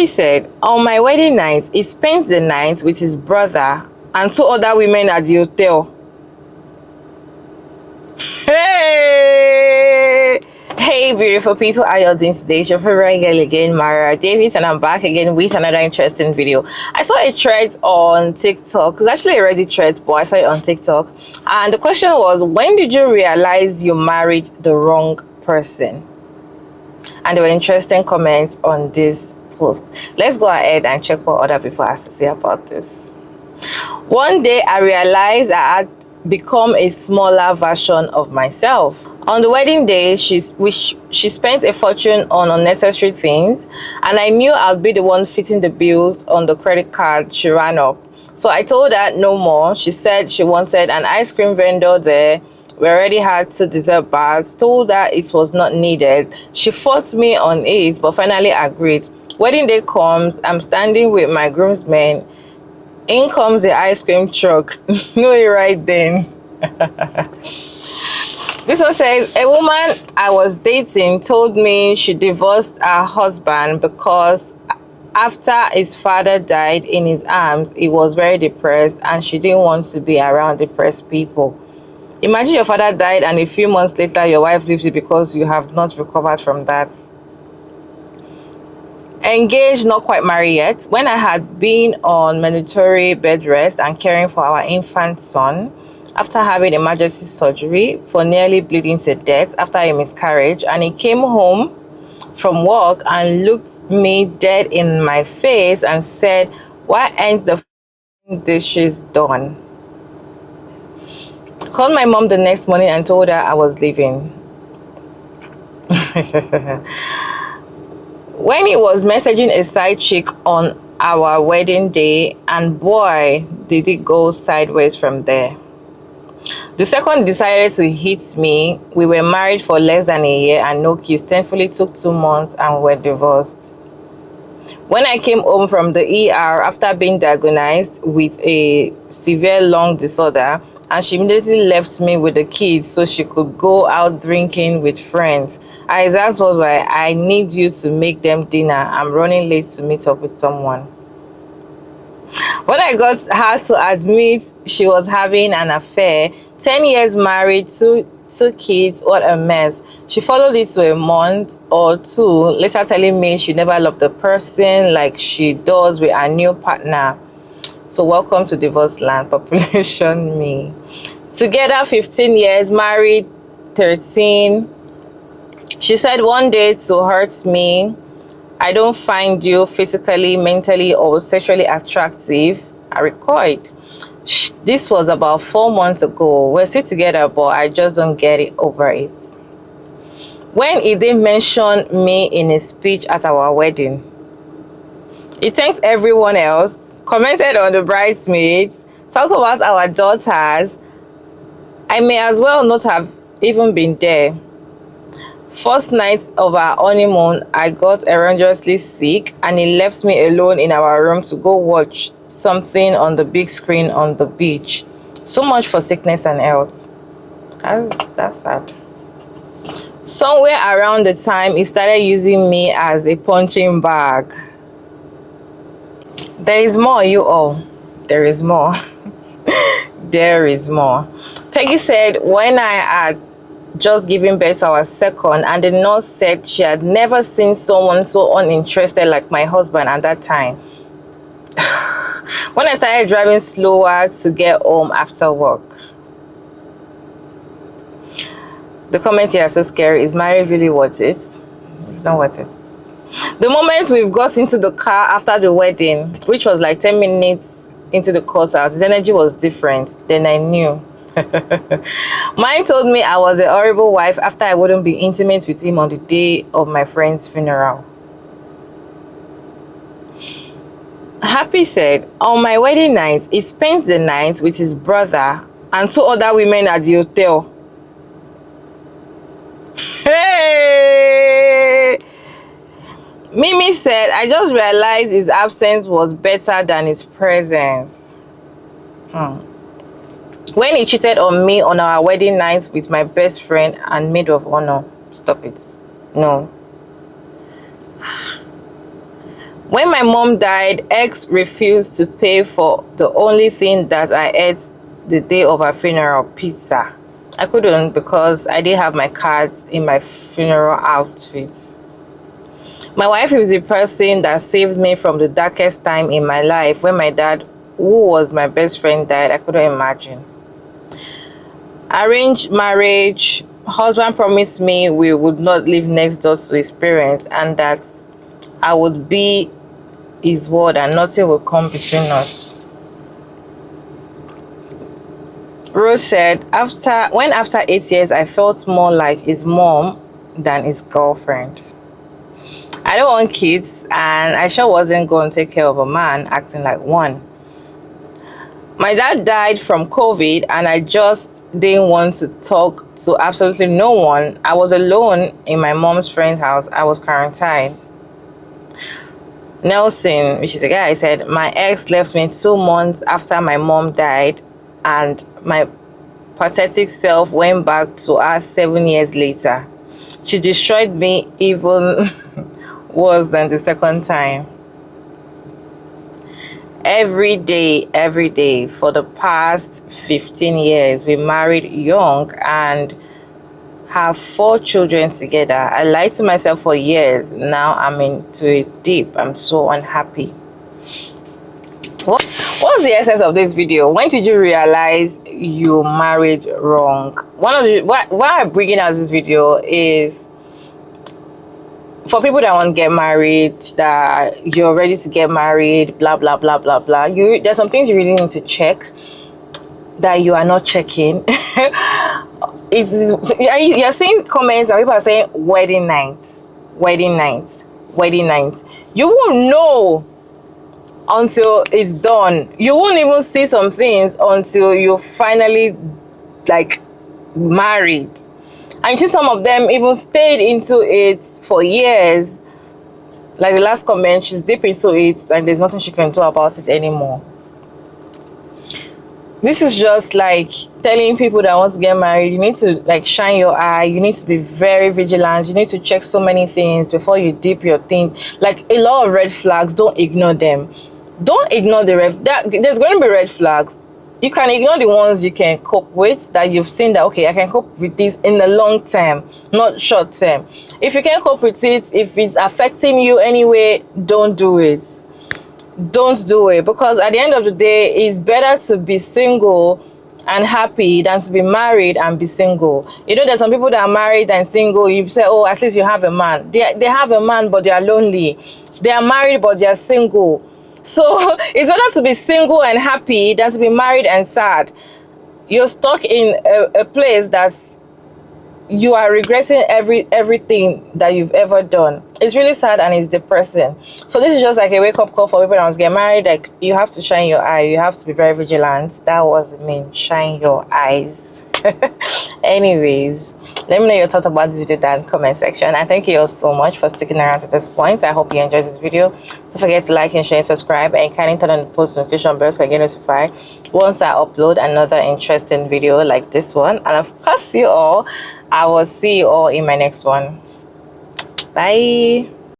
Happy said, on my wedding night, he spent the night with his brother and two other women at the hotel. Hey! Hey, beautiful people, how you all doing today? It's your favorite girl again, Mara David, and I'm back again with another interesting video. I saw a thread on TikTok. It's actually a Reddit thread, but I saw it on TikTok. And the question was, when did you realize you married the wrong person? And there were interesting comments on this post. Let's go ahead and check what other people have to say about this. One day I realized I had become a smaller version of myself. On the wedding day, she spent a fortune on unnecessary things, and I knew I'd be the one fitting the bills on the credit card she ran up. So I told her no more. She said she wanted an ice cream vendor there. We already had 2 dessert bars. Told her it was not needed. She fought me on it, but finally agreed. Wedding day comes. I'm standing with my groomsmen. In comes the ice cream truck. No, right then. This one says, a woman I was dating told me she divorced her husband because after his father died in his arms, he was very depressed and she didn't want to be around depressed people. Imagine your father died and a few months later your wife leaves you because you have not recovered from that. Engaged, not quite married yet. When I had been on mandatory bed rest and caring for our infant son, after having emergency surgery for nearly bleeding to death after a miscarriage, and he came home from work and looked me dead in my face and said, why ain't the dishes done? Called my mom the next morning and told her I was leaving. When he was messaging a side chick on our wedding day, and boy did it go sideways from there. The second decided to hit me. We were married for less than a year and no kids. Thankfully took 2 months and were divorced. When I came home from the ER after being diagnosed with a severe lung disorder, and she immediately left me with the kids so she could go out drinking with friends. Her exact words were, I need you to make them dinner. I'm running late to meet up with someone. When I got her to admit she was having an affair, 10 years married, two kids, what a mess. She followed it to a month or 2, later telling me she never loved the person like she does with her new partner. So welcome to divorce land, population me. Together 15 years, married 13. She said one day to hurt me, I don't find you physically, mentally, or sexually attractive. I recoiled. This was about 4 months ago. We're still together, but I just don't get it over it. When he didn't mention me in his speech at our wedding, he thanked everyone else, commented on the bridesmaids, talked about our daughters. I may as well not have even been there. First night of our honeymoon, I got horrendously sick and he left me alone in our room to go watch something on the big screen on the beach. So much for sickness and health. That's sad. Somewhere around the time he started using me as a punching bag. There is more, you all. There is more. There is more. Peggy said, when I had just giving birth to our second, and the nurse said she had never seen someone so uninterested like my husband at that time. When I started driving slower to get home after work. The comment here is so scary. Is marriage really worth it? It's not worth it. The moment we've got into the car after the wedding, which was like 10 minutes into the courthouse, his energy was different. Then I knew. Mine told me I was a horrible wife after I wouldn't be intimate with him on the day of my friend's funeral. Happy said, on my wedding night, he spent the night with his brother and 2 other women at the hotel. Hey! Mimi said, I just realized his absence was better than his presence. When he cheated on me on our wedding night with my best friend and maid of honor. Stop it. No. When my mom died, ex refused to pay for the only thing that I ate the day of her funeral, pizza. I couldn't because I didn't have my cards in my funeral outfit. My wife is the person that saved me from the darkest time in my life. When my dad, who was my best friend, died, I couldn't imagine. Arranged marriage. Husband promised me we would not live next door to his parents and that I would be his word and nothing will come between us. Rose said, after 8 years, I felt more like his mom than his girlfriend. I don't want kids, and I sure wasn't going to take care of a man acting like one. My dad died from COVID, and I just didn't want to talk to absolutely no one. I was alone in my mom's friend's house. I was quarantined. Nelson, which is a guy, said, my ex left me 2 months after my mom died, and my pathetic self went back to her 7 years later. She destroyed me even worse than the second time. Every day for the past 15 years, we married young and have 4 children together. I lied to myself for years. Now I'm into it deep. I'm so unhappy. What's the essence of this video? When did you realize you married wrong? Why I'm bringing out this video is for people that want to get married, that you're ready to get married, blah blah blah blah blah. There's some things you really need to check that you are not checking. You're seeing comments that people are saying wedding night. You won't know until it's done. You won't even see some things until you finally like married. And you see some of them even stayed into it for years. Like the last comment, she's deep into it and there's nothing she can do about it anymore. This is just like telling people that want to get married, you need to like shine your eye, you need to be very vigilant, you need to check so many things before you dip your thing. Like a lot of red flags, don't ignore them. Don't ignore the there's going to be red flags. You can ignore the ones you can cope with, that you've seen that, okay, I can cope with this in the long term, not short term. If you can't cope with it, if it's affecting you anyway, don't do it. Don't do it, because at the end of the day, it's better to be single and happy than to be married and be single. You know, there's some people that are married and single. You say, oh, at least you have a man. They have a man, but they are lonely. They are married, but they are single. So it's better to be single and happy than to be married and sad. You're stuck in a place that you are regretting everything that you've ever done. It's really sad and it's depressing. So this is just like a wake-up call for people that want to get married. Like, you have to shine your eye, you have to be very vigilant. That was the main, shine your eyes. Anyways, let me know your thoughts about this video down in the comment section, and thank you all so much for sticking around to this point. I hope you enjoyed this video. Don't forget to like and share and subscribe, and kindly turn on the post notification bell so you get notified once I upload another interesting video like this one. And of course, I will see you all in my next one. Bye.